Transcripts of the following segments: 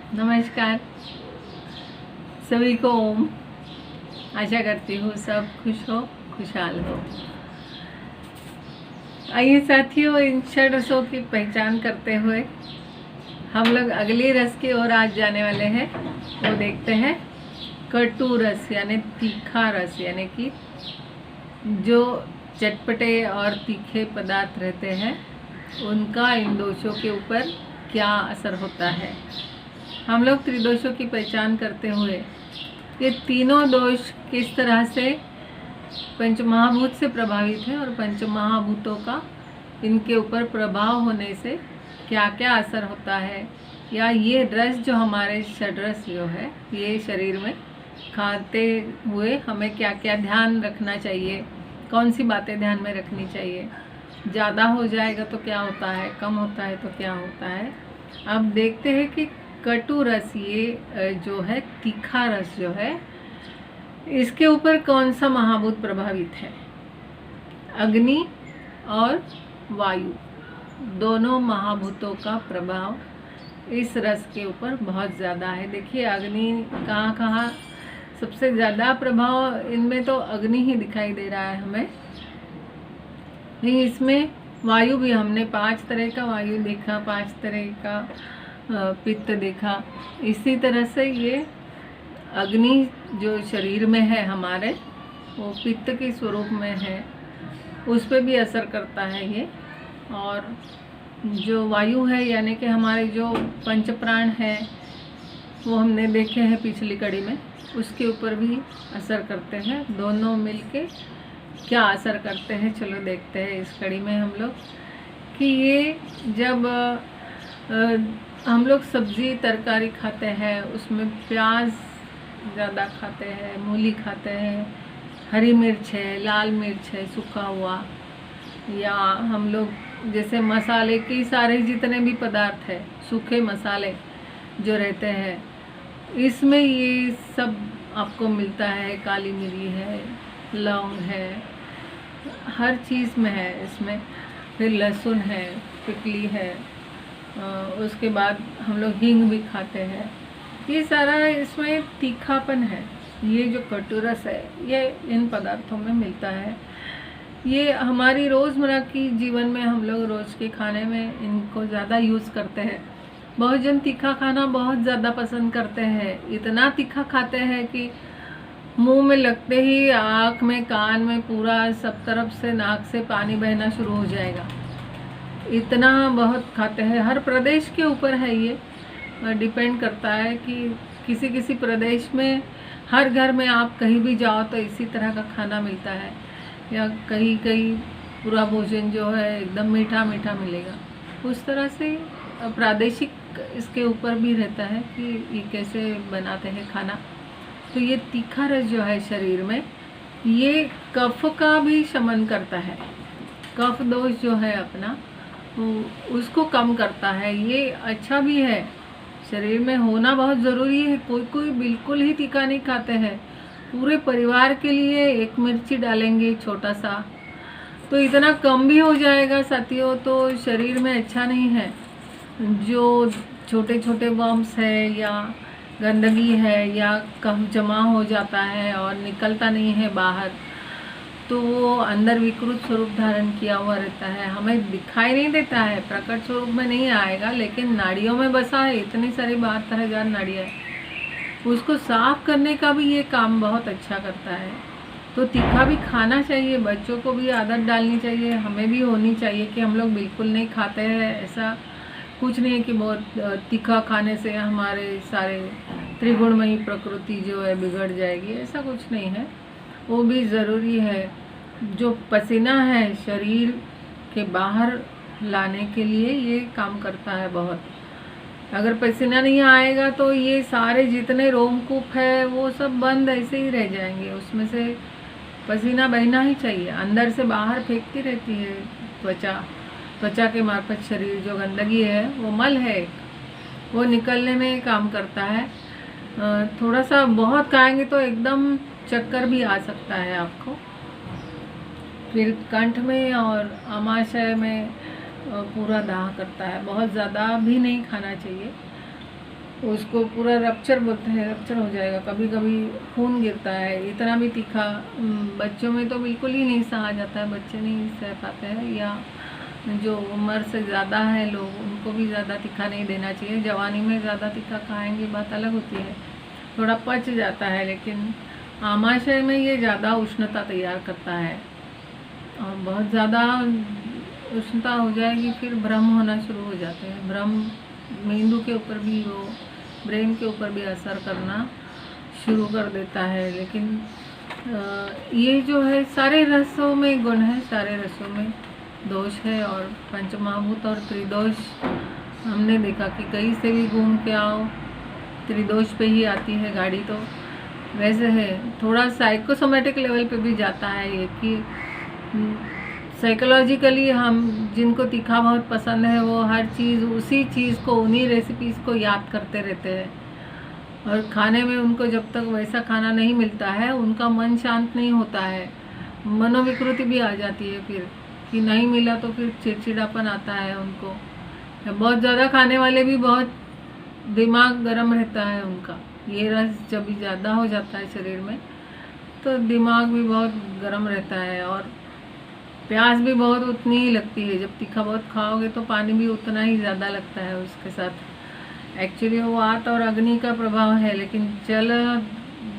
नमस्कार सभी को। ओम। आशा करती हूँ सब खुश हो, खुशहाल हो। आइए साथियों, इन छह रसों की पहचान करते हुए हम लोग अगली रस की ओर आज जाने वाले हैं। वो देखते हैं कटु रस यानी तीखा रस, यानी कि जो चटपटे और तीखे पदार्थ रहते हैं उनका इन दोषों के ऊपर क्या असर होता है। हम लोग त्रिदोषों की पहचान करते हुए ये तीनों दोष किस तरह से पंचमहाभूत से प्रभावित है और पंचमहाभूतों का इनके ऊपर प्रभाव होने से क्या क्या असर होता है, या ये रस जो हमारे षड्रस जो है ये शरीर में खाते हुए हमें क्या क्या ध्यान रखना चाहिए, कौन सी बातें ध्यान में रखनी चाहिए, ज़्यादा हो जाएगा तो क्या होता है, कम होता है तो क्या होता है। अब देखते हैं कि कटु रस, ये जो है तीखा रस जो है, इसके ऊपर कौन सा महाभूत प्रभावित है। अग्नि और वायु दोनों महाभूतों का प्रभाव इस रस के ऊपर बहुत ज़्यादा है। देखिए अग्नि कहाँ कहाँ सबसे ज़्यादा प्रभाव, इनमें तो अग्नि ही दिखाई दे रहा है हमें, नहीं इसमें वायु भी, हमने 5 तरह का वायु देखा, 5 तरह का पित्त देखा। इसी तरह से ये अग्नि जो शरीर में है हमारे, वो पित्त के स्वरूप में है, उस पर भी असर करता है ये। और जो वायु है यानी कि हमारे जो पंच प्राण है वो हमने देखे हैं पिछली कड़ी में, उसके ऊपर भी असर करते हैं। दोनों मिलके क्या असर करते हैं, चलो देखते हैं इस कड़ी में हम लोग कि ये जब हम लोग सब्जी तरकारी खाते हैं उसमें प्याज ज़्यादा खाते हैं, मूली खाते हैं, हरी मिर्च है, लाल मिर्च है सूखा हुआ, या हम लोग जैसे मसाले के सारे जितने भी पदार्थ है, सूखे मसाले जो रहते हैं इसमें ये सब आपको मिलता है। काली मिरी है, लौंग है, हर चीज़ में है इसमें। फिर लहसुन है, पिकली है, उसके बाद हम लोग हींग भी खाते हैं। ये सारा इसमें तीखापन है। ये जो कटु रस है ये इन पदार्थों में मिलता है। ये हमारी रोज़मर्रा की जीवन में हम लोग रोज़ के खाने में इनको ज़्यादा यूज़ करते हैं। बहुत जन तीखा खाना बहुत ज़्यादा पसंद करते हैं, इतना तीखा खाते हैं कि मुंह में लगते ही आँख में, कान में, पूरा सब तरफ से नाक से पानी बहना शुरू हो जाएगा, इतना बहुत खाते हैं। हर प्रदेश के ऊपर है ये, डिपेंड करता है कि किसी किसी प्रदेश में हर घर में आप कहीं भी जाओ तो इसी तरह का खाना मिलता है, या कहीं कहीं पूरा भोजन जो है एकदम मीठा मीठा मिलेगा। उस तरह से प्रादेशिक इसके ऊपर भी रहता है कि ये कैसे बनाते हैं खाना। तो ये तीखा रस जो है शरीर में, ये कफ का भी शमन करता है। कफ दोष जो है अपना उसको कम करता है। ये अच्छा भी है, शरीर में होना बहुत ज़रूरी है। कोई कोई बिल्कुल ही तीखा नहीं खाते हैं, पूरे परिवार के लिए 1 मिर्ची डालेंगे छोटा सा तो इतना कम भी हो जाएगा साथियों, तो शरीर में अच्छा नहीं है। जो छोटे छोटे वर्म्स है या गंदगी है या कफ जमा हो जाता है और निकलता नहीं है बाहर, तो वो अंदर विकृत स्वरूप धारण किया हुआ रहता है, हमें दिखाई नहीं देता है, प्रकट स्वरूप में नहीं आएगा, लेकिन नाड़ियों में बसा है। इतनी सारी 72,000 नाड़ियाँ है, उसको साफ करने का भी ये काम बहुत अच्छा करता है। तो तीखा भी खाना चाहिए, बच्चों को भी आदत डालनी चाहिए, हमें भी होनी चाहिए कि हम लोग बिल्कुल नहीं खाते हैं। ऐसा कुछ नहीं है कि बहुत तीखा खाने से हमारे सारे त्रिगुणमयी प्रकृति जो है बिगड़ जाएगी, ऐसा कुछ नहीं है। वो भी ज़रूरी है। जो पसीना है शरीर के बाहर लाने के लिए ये काम करता है बहुत। अगर पसीना नहीं आएगा तो ये सारे जितने रोमकूप है वो सब बंद ऐसे ही रह जाएंगे, उसमें से पसीना बहना ही चाहिए। अंदर से बाहर फेंकती रहती है त्वचा के मार्फत शरीर, जो गंदगी है वो मल है, वो निकलने में काम करता है। थोड़ा सा बहुत खाएंगे तो एकदम चक्कर भी आ सकता है आपको। फिर कंठ में और आमाशय में पूरा दाह करता है। बहुत ज़्यादा भी नहीं खाना चाहिए, उसको पूरा रप्चर बोलते हैं, रप्चर हो जाएगा, कभी कभी खून गिरता है। इतना भी तीखा बच्चों में तो बिल्कुल ही नहीं सहा जाता है, बच्चे नहीं सह पाते हैं, या जो उम्र से ज़्यादा है लोग, उनको भी ज़्यादा तीखा नहीं देना चाहिए। जवानी में ज़्यादा तीखा खाएंगे बात अलग होती है, थोड़ा पच जाता है, लेकिन आमाशय में ये ज़्यादा उष्णता तैयार करता है, और बहुत ज़्यादा उष्णता हो जाएगी फिर भ्रम होना शुरू हो जाते हैं। भ्रम मेंदू के ऊपर भी, वो ब्रेन के ऊपर भी असर करना शुरू कर देता है। लेकिन ये जो है सारे रसों में गुण है, सारे रसों में दोष है, और पंचमहाभूत और त्रिदोष हमने देखा कि कहीं से भी घूम के आओ त्रिदोष पे ही आती है गाड़ी। तो वैसे है, थोड़ा साइकोसोमेटिक लेवल पे भी जाता है ये कि साइकोलॉजिकली हम जिनको तीखा बहुत पसंद है वो हर चीज़ उसी चीज़ को, उन्हीं रेसिपीज़ को याद करते रहते हैं, और खाने में उनको जब तक वैसा खाना नहीं मिलता है उनका मन शांत नहीं होता है, मनोविकृति भी आ जाती है फिर कि नहीं मिला तो फिर चिड़चिड़ापन आता है उनको। बहुत ज़्यादा खाने वाले भी बहुत दिमाग गर्म रहता है उनका, ये रस जब ज़्यादा हो जाता है शरीर में तो दिमाग भी बहुत गर्म रहता है, और प्यास भी बहुत उतनी ही लगती है। जब तीखा बहुत खाओगे तो पानी भी उतना ही ज़्यादा लगता है उसके साथ। एक्चुअली वो वात और अग्नि का प्रभाव है, लेकिन जल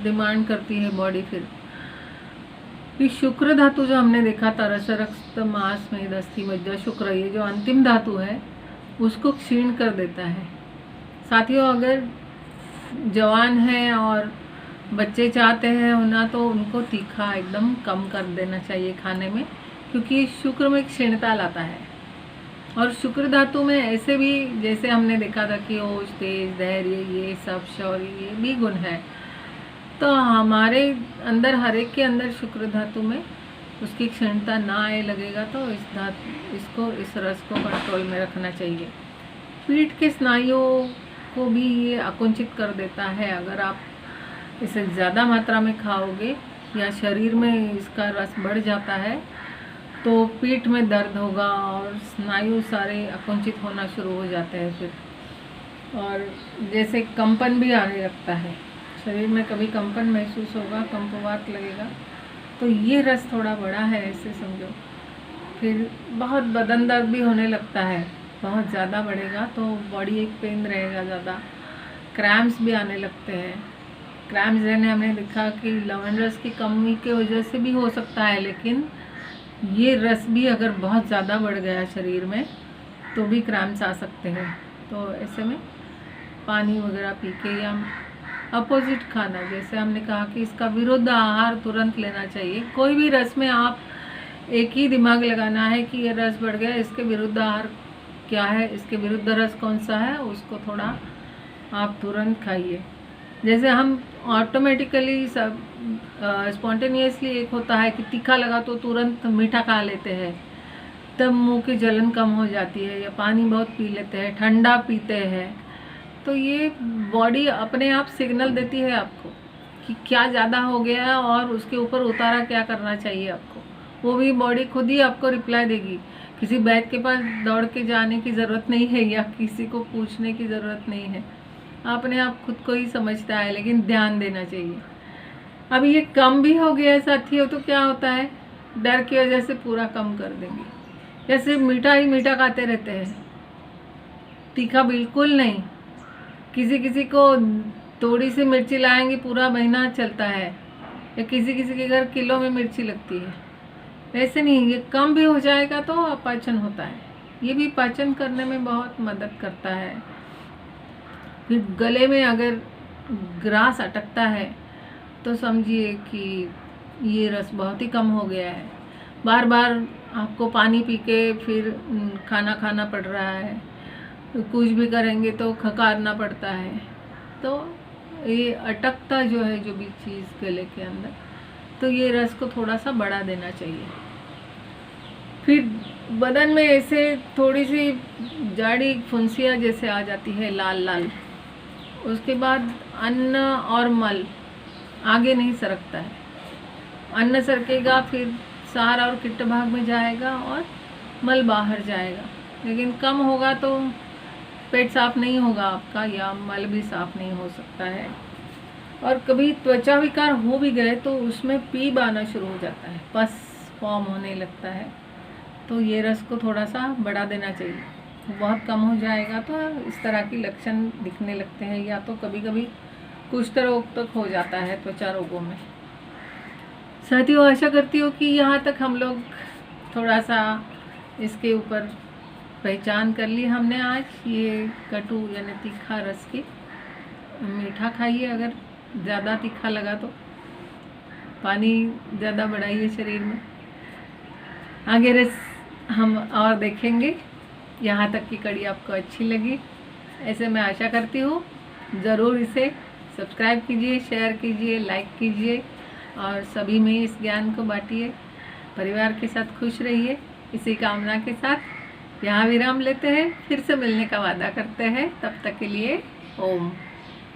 डिमांड करती है बॉडी। फिर शुक्र धातु जो हमने देखा था, रस रक्त मांस मेद अस्थि मज्जा शुक्र, ये जो अंतिम धातु है उसको क्षीण कर देता है। साथियों, अगर जवान है और बच्चे चाहते हैं होना तो उनको तीखा एकदम कम कर देना चाहिए खाने में, क्योंकि शुक्र में क्षीणता लाता है। और शुक्र धातु में ऐसे भी जैसे हमने देखा था कि ओज, तेज, धैर्य, ये सब शौर्य, ये भी गुण है। तो हमारे अंदर, हर एक के अंदर शुक्र धातु में उसकी क्षीणता ना आए लगेगा तो इस रस को कंट्रोल में रखना चाहिए। पीठ के स्नायुओं को भी ये आकुंचित कर देता है। अगर आप इसे ज़्यादा मात्रा में खाओगे या शरीर में इसका रस बढ़ जाता है तो पीठ में दर्द होगा और स्नायु सारे आकुंचित होना शुरू हो जाते हैं फिर, और जैसे कंपन भी आने लगता है शरीर में, कभी कंपन महसूस होगा, कंपवात लगेगा, तो ये रस थोड़ा बड़ा है ऐसे समझो। फिर बहुत बदन दर्द भी होने लगता है, बहुत ज़्यादा बढ़ेगा तो बॉडी एक पेन रहेगा ज़्यादा, क्रैम्प्स भी आने लगते हैं। क्रैम्प्स रहने हमने देखा कि लवण रस की कमी की वजह से भी हो सकता है, लेकिन ये रस भी अगर बहुत ज़्यादा बढ़ गया शरीर में तो भी क्रैम्प्स आ सकते हैं। तो ऐसे में पानी वगैरह पी के या अपोजिट खाना, जैसे हमने कहा कि इसका विरुद्ध आहार तुरंत लेना चाहिए। कोई भी रस में आप एक ही दिमाग लगाना है कि ये रस बढ़ गया, इसके विरुद्ध आहार क्या है, इसके विरुद्ध रस कौन सा है, उसको थोड़ा आप तुरंत खाइए। जैसे हम ऑटोमेटिकली सब स्पॉन्टेनियसली एक होता है कि तीखा लगा तो तुरंत मीठा खा लेते हैं, तब मुंह की जलन कम हो जाती है, या पानी बहुत पी लेते हैं, ठंडा पीते हैं, तो ये बॉडी अपने आप सिग्नल देती है आपको कि क्या ज़्यादा हो गया है और उसके ऊपर उतारा क्या करना चाहिए आपको। वो भी बॉडी खुद ही आपको रिप्लाई देगी। किसी वैद्य के पास दौड़ के जाने की ज़रूरत नहीं है या किसी को पूछने की ज़रूरत नहीं है, अपने आप खुद को ही समझता है, लेकिन ध्यान देना चाहिए। अब ये कम भी हो गया है साथियों, तो क्या होता है, डर की वजह से पूरा कम कर देंगे, जैसे मीठा ही मीठा खाते रहते हैं, तीखा बिल्कुल नहीं। किसी किसी को थोड़ी सी मिर्ची लाएंगे पूरा महीना चलता है, या किसी किसी के घर किलो में मिर्ची लगती है। ऐसे नहीं, ये कम भी हो जाएगा तो अपाचन होता है, ये भी पाचन करने में बहुत मदद करता है। फिर गले में अगर ग्रास अटकता है तो समझिए कि ये रस बहुत ही कम हो गया है। बार बार आपको पानी पी के फिर खाना खाना पड़ रहा है, तो कुछ भी करेंगे तो खकारना पड़ता है, तो ये अटकता जो है जो भी चीज़ गले के अंदर, तो ये रस को थोड़ा सा बढ़ा देना चाहिए। फिर बदन में ऐसे थोड़ी सी जाड़ी फुंसियाँ जैसे आ जाती है लाल लाल, उसके बाद अन्न और मल आगे नहीं सरकता है, अन्न सरकेगा फिर सार और किट्ट भाग में जाएगा और मल बाहर जाएगा, लेकिन कम होगा तो पेट साफ नहीं होगा आपका, या मल भी साफ नहीं हो सकता है। और कभी त्वचा विकार हो भी गए तो उसमें पीप आना शुरू हो जाता है, पस फॉर्म होने लगता है। तो ये रस को थोड़ा सा बढ़ा देना चाहिए, बहुत कम हो जाएगा तो इस तरह की लक्षण दिखने लगते हैं, या तो कभी कभी कुष्ठ रोग तक हो जाता है त्वचा रोगों में। साथियों, आशा करती हूँ कि यहाँ तक हम लोग थोड़ा सा इसके ऊपर पहचान कर ली हमने आज। ये कटु यानी तीखा रस की, मीठा खाइए, अगर ज़्यादा तीखा लगा तो पानी ज़्यादा बढ़ाइए शरीर में। आगे रस हम और देखेंगे। यहाँ तक की कड़ी आपको अच्छी लगी ऐसे मैं आशा करती हूँ। ज़रूर इसे सब्सक्राइब कीजिए, शेयर कीजिए, लाइक कीजिए और सभी में इस ज्ञान को बांटिए। परिवार के साथ खुश रहिए, इसी कामना के साथ यहाँ विराम लेते हैं। फिर से मिलने का वादा करते हैं। तब तक के लिए ओम।